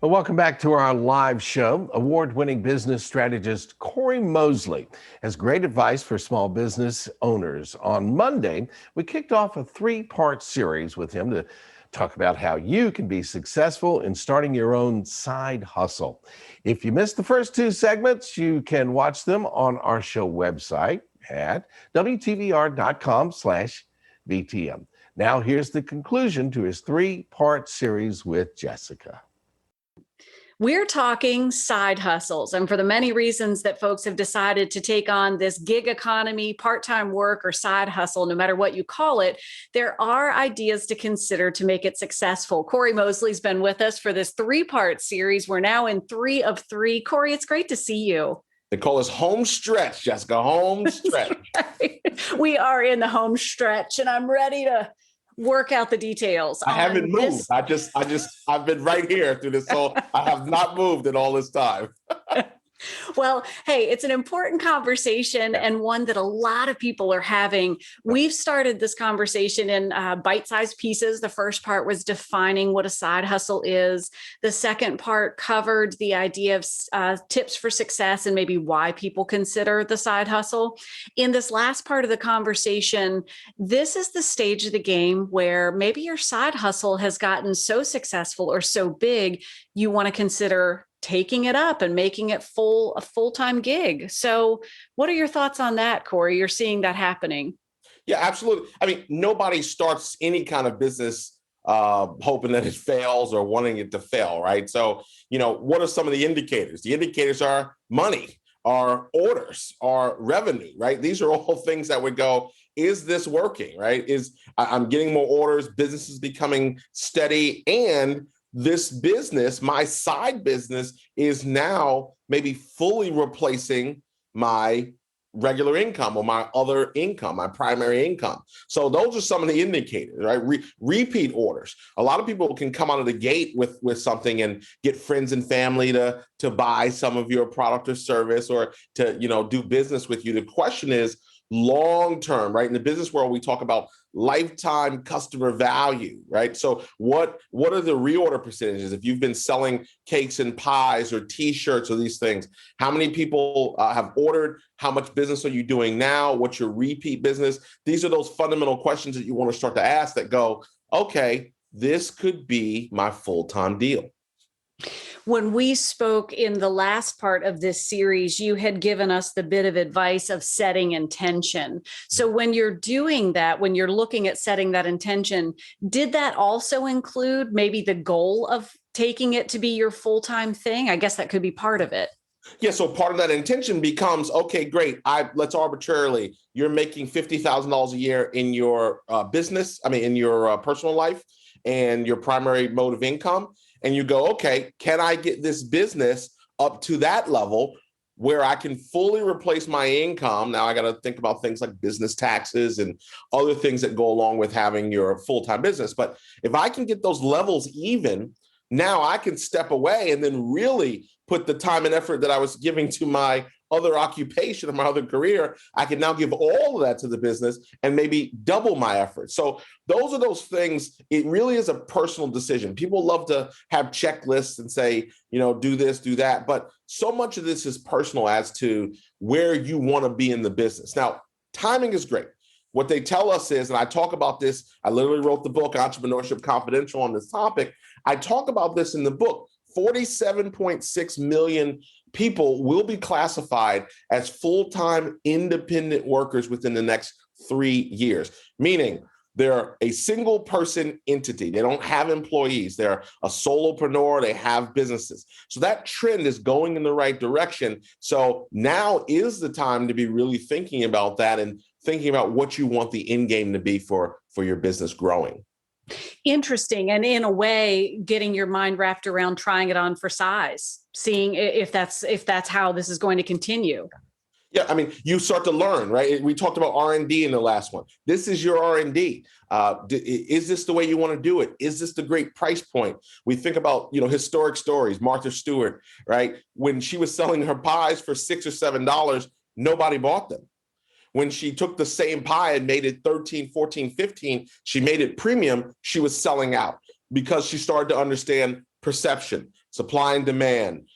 Well, welcome back to our live show. Award-winning business strategist Corey Mosley has great advice for small business owners. On Monday, we kicked off a three-part series with him to talk about how you can be successful in starting your own side hustle. If you missed the first two segments, you can watch them on our show website at wtvr.com/VTM. Now, here's the conclusion to his three-part series with Jessica. We're talking side hustles, and for the many reasons that folks have decided to take on this gig economy, part-time work, or side hustle, no matter what you call it, there are ideas to consider to make it successful. Corey Mosley's been with us for this three-part series. We're now in 3 of 3. Corey, it's great to see you. They call us home stretch, Jessica, home stretch. We are in the home stretch, and I'm ready to work out the details. I haven't moved. I've been right here through this whole, I have not moved in all this time. Well, hey, it's an important conversation and one that a lot of people are having. We've started this conversation in bite-sized pieces. The first part was defining what a side hustle is. The second part covered the idea of tips for success and maybe why people consider the side hustle. In this last part of the conversation, this is the stage of the game where maybe your side hustle has gotten so successful or so big, you want to consider taking it up and making it a full-time gig. So what are your thoughts on that, Corey? You're seeing that happening. Yeah, absolutely. I mean, nobody starts any kind of business hoping that it fails or wanting it to fail, right? So, what are some of the indicators? The indicators are money, are orders, are revenue, right? These are all things that would go, is this working, right? I'm getting more orders, business is becoming steady, and this business, my side business, is now maybe fully replacing my regular income or my other income, my primary income. So those are some of the indicators, right? Repeat orders. A lot of people can come out of the gate with something and get friends and family to buy some of your product or service or to, do business with you. The question is long-term, right? In the business world, we talk about lifetime customer value, right? So what are the reorder percentages? If you've been selling cakes and pies or t-shirts or these things, how many people have ordered? How much business are you doing now? What's your repeat business? These are those fundamental questions that you want to start to ask that go, okay, this could be my full-time deal. When we spoke in the last part of this series, you had given us the bit of advice of setting intention. So when you're doing that, when you're looking at setting that intention, did that also include maybe the goal of taking it to be your full-time thing? I guess that could be part of it. Yeah, so part of that intention becomes, okay, great. Let's arbitrarily, you're making $50,000 a year in your business, in your personal life and your primary mode of income. And you go, okay, can I get this business up to that level where I can fully replace my income? Now I got to think about things like business taxes and other things that go along with having your full-time business. But if I can get those levels even, now I can step away and then really put the time and effort that I was giving to my other occupation or my other career, I can now give all of that to the business and maybe double my effort. So those are those things. It really is a personal decision. People love to have checklists and say, do this, do that. But so much of this is personal as to where you want to be in the business. Now, timing is great. What they tell us is, and I talk about this, I literally wrote the book, Entrepreneurship Confidential, on this topic. I talk about this in the book. 47.6 million people will be classified as full-time independent workers within the next 3 years, meaning they're a single person entity. They don't have employees. They're a solopreneur. They have businesses. So that trend is going in the right direction. So now is the time to be really thinking about that and thinking about what you want the end game to be for your business growing. Interesting. And in a way, getting your mind wrapped around trying it on for size, seeing if that's how this is going to continue. Yeah, you start to learn, right? We talked about R&D in the last one. This is your R&D. Is this the way you want to do it? Is this the great price point? We think about, historic stories. Martha Stewart, right? When she was selling her pies for $6 or $7, nobody bought them. When she took the same pie and made it 13, 14, 15, she made it premium, she was selling out because she started to understand perception, supply and demand,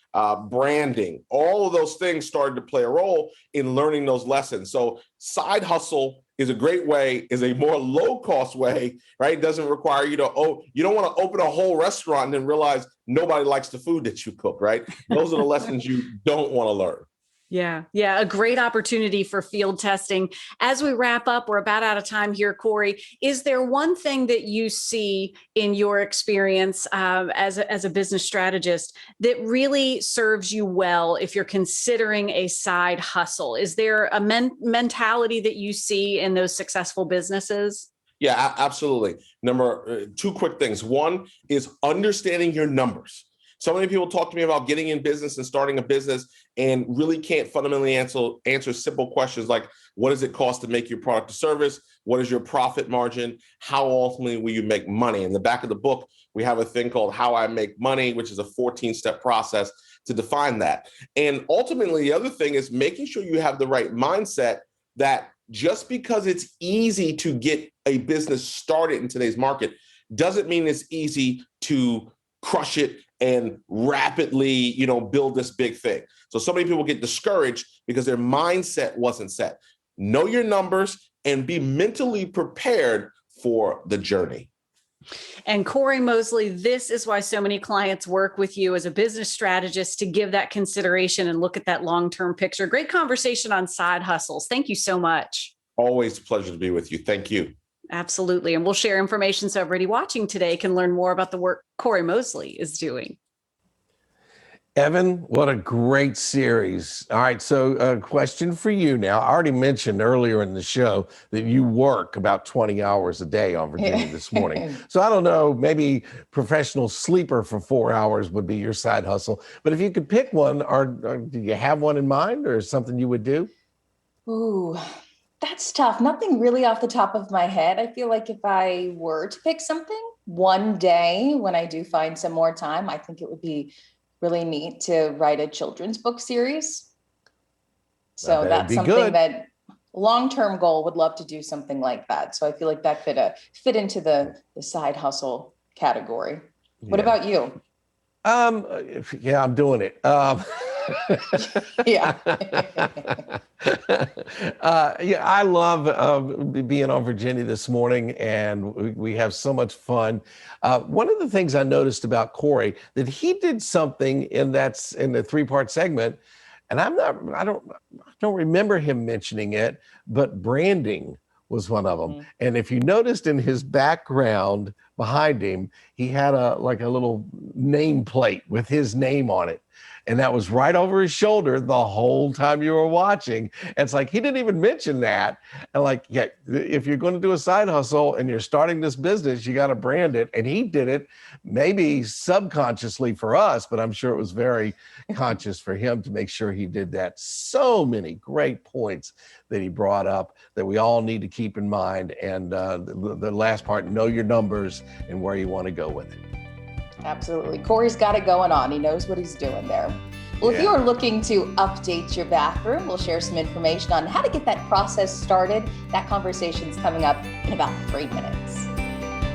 branding, all of those things started to play a role in learning those lessons. So side hustle is a great way, is a more low cost way, right? It doesn't require you to, you don't want to open a whole restaurant and then realize nobody likes the food that you cook, right? Those are the lessons you don't want to learn. Yeah. Yeah. A great opportunity for field testing. As we wrap up, we're about out of time here, Corey. Is there one thing that you see in your experience as a business strategist that really serves you well if you're considering a side hustle? Is there a mentality that you see in those successful businesses? Yeah, absolutely. Two quick things. One is understanding your numbers. So many people talk to me about getting in business and starting a business and really can't fundamentally answer simple questions like, what does it cost to make your product or service? What is your profit margin? How ultimately will you make money? In the back of the book, we have a thing called How I Make Money, which is a 14-step process to define that. And ultimately, the other thing is making sure you have the right mindset that just because it's easy to get a business started in today's market doesn't mean it's easy to crush it and rapidly, build this big thing. So many people get discouraged because their mindset wasn't set. Know your numbers and be mentally prepared for the journey. And Corey Mosley, this is why so many clients work with you as a business strategist, to give that consideration and look at that long-term picture. Great conversation on side hustles. Thank you so much. Always a pleasure to be with you. Thank you. Absolutely. And we'll share information so everybody watching today can learn more about the work Corey Mosley is doing. Evan, what a great series. All right, so a question for you now. I already mentioned earlier in the show that you work about 20 hours a day on Virginia This Morning. So I don't know, maybe professional sleeper for 4 hours would be your side hustle. But if you could pick one, or do you have one in mind, or something you would do? Ooh, that's tough. Nothing really off the top of my head. I feel like if I were to pick something one day when I do find some more time, I think it would be really neat to write a children's book series. So that's something good. that long-term goal, would love to do something like that. So I feel like that could fit into the side hustle category. What about you? Yeah, I'm doing it. Yeah. Yeah, I love being on Virginia This Morning, and we have so much fun. One of the things I noticed about Corey, that he did something in the 3-part segment, and I don't remember him mentioning it, but branding was one of them. Mm-hmm. And if you noticed in his background behind him, he had a little nameplate with his name on it. And that was right over his shoulder the whole time you were watching. And it's like, he didn't even mention that. And yeah, if you're going to do a side hustle and you're starting this business, you got to brand it. And he did it maybe subconsciously for us, but I'm sure it was very conscious for him to make sure he did that. So many great points that he brought up that we all need to keep in mind. And the last part, know your numbers and where you want to go with it. Absolutely. Corey's got it going on. He knows what he's doing there. Well, if you are looking to update your bathroom, we'll share some information on how to get that process started. That conversation is coming up in about 3 minutes.